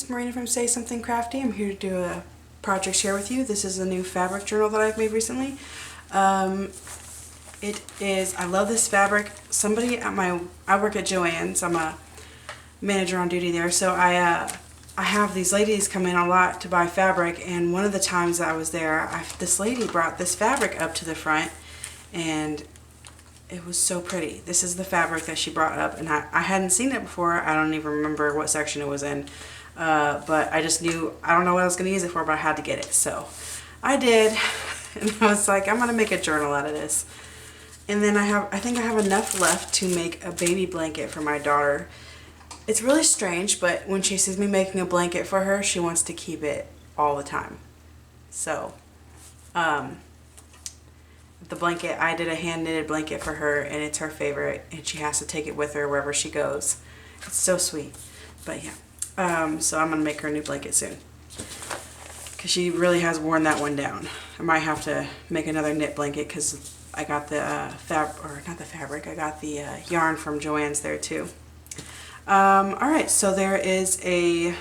it's Marina from Say Something Crafty. I'm here to do a project share with you. This is a new fabric journal that I've made recently. It is, I love this fabric. Somebody at I work at Joann's. I'm a manager on duty there, so I have these ladies come in a lot to buy fabric, and one of the times that I was there, this lady brought this fabric up to the front, and it was so pretty. This is the fabric that she brought up, and I hadn't seen it before. I don't even remember what section it was in, but I just knew, I don't know what I was going to use it for, but I had to get it. So I did, and I was like, I'm going to make a journal out of this. And then I think I have enough left to make a baby blanket for my daughter. It's really strange, but when she sees me making a blanket for her, she wants to keep it all the time. So, the blanket, I did a hand-knitted blanket for her, and it's her favorite, and she has to take it with her wherever she goes. It's so sweet. But yeah, so I'm going to make her a new blanket soon, because she really has worn that one down. I might have to make another knit blanket, because I got the I got the yarn from Joann's there too. Alright, so there is a,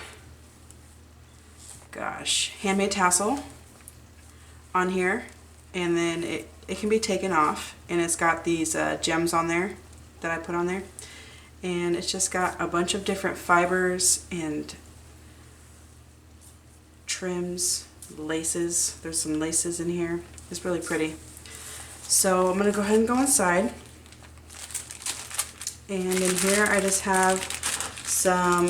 handmade tassel on here, and then it can be taken off, and it's got these gems on there that I put on there, and it's just got a bunch of different fibers and trims, laces. There's some laces in here. It's really pretty. So I'm going to go ahead and go inside, and in here I just have some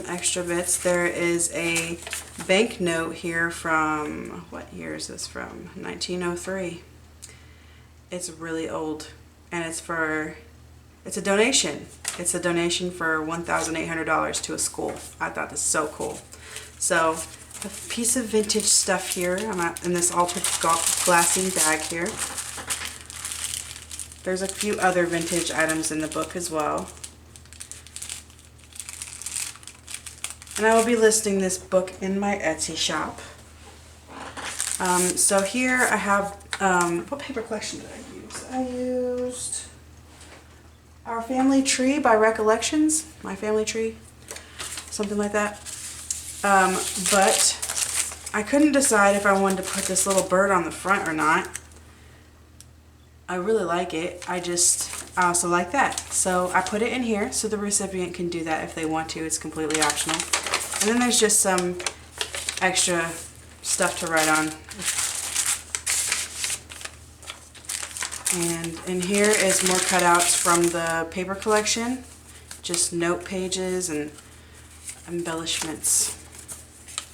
extra bits. There is a banknote here from, what year is this from? 1903. It's really old, and it's a donation. It's a donation for $1,800 to a school. I thought this was so cool. So a piece of vintage stuff here. I'm in this altered glassine bag here. There's a few other vintage items in the book as well. And I will be listing this book in my Etsy shop. So here I have, what paper collection did I use? I used Our Family Tree by Recollections. My Family Tree. Something like that. But I couldn't decide if I wanted to put this little bird on the front or not. I really like it. I also like that. So I put it in here so the recipient can do that if they want to. It's completely optional. And then there's just some extra stuff to write on. And in here is more cutouts from the paper collection. Just note pages and embellishments.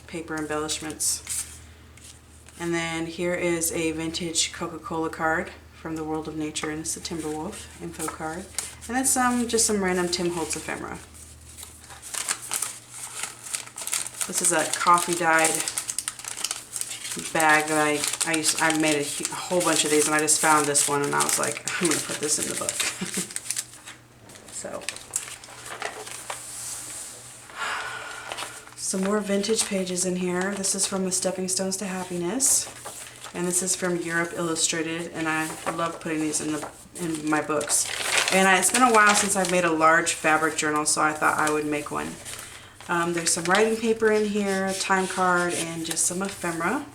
Paper embellishments. And then here is a vintage Coca-Cola card from the World of Nature, and it's a Timberwolf info card. And then just some random Tim Holtz ephemera. This is a coffee dyed bag that I made a whole bunch of these, and I just found this one, and I was like, I'm going to put this in the book. So, some more vintage pages in here. This is from the Stepping Stones to Happiness, and this is from Europe Illustrated, and I love putting these in my books. And it's been a while since I've made a large fabric journal, so I thought I would make one. There's some writing paper in here, a time card, and just some ephemera.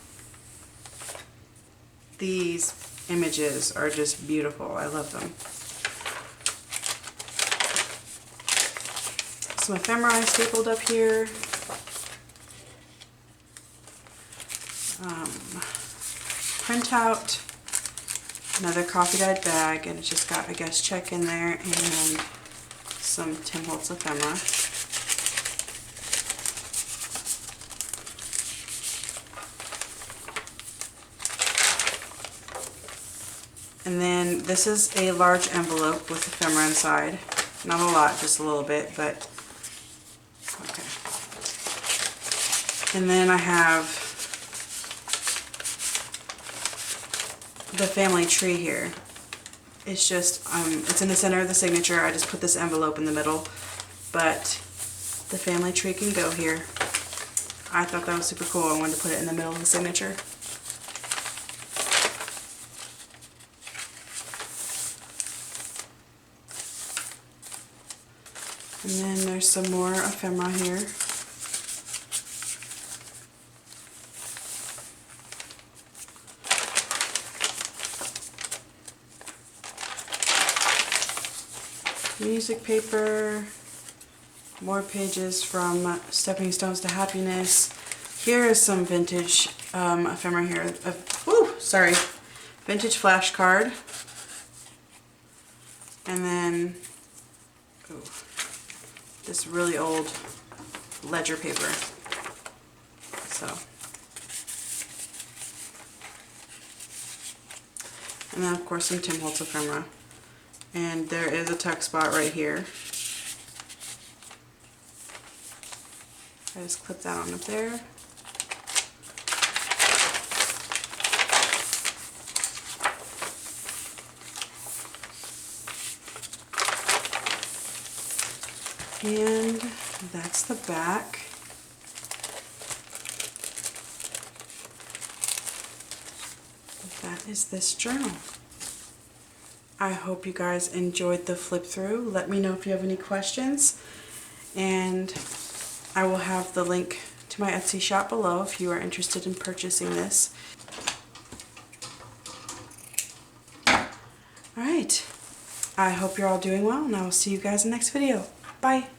These images are just beautiful. I love them. Some ephemera I stapled up here. Printout. Another coffee dyed bag, and it's just got a guest check in there and some Tim Holtz ephemera. And then this is a large envelope with ephemera inside. Not a lot, just a little bit, but okay. And then I have the family tree here. It's just, it's in the center of the signature. I just put this envelope in the middle, but the family tree can go here. I thought that was super cool. I wanted to put it in the middle of the signature. And then there's some more ephemera here. Music paper, more pages from Stepping Stones to Happiness. Here is some vintage ephemera here. Vintage flashcard. And then this really old ledger paper. So, and then of course some Tim Holtz ephemera. And there is a tuck spot right here. I just clip that on up there. And that's the back. That is this journal. I hope you guys enjoyed the flip through. Let me know if you have any questions, and I will have the link to my Etsy shop below if you are interested in purchasing this. Alright, I hope you're all doing well, and I will see you guys in the next video. Bye!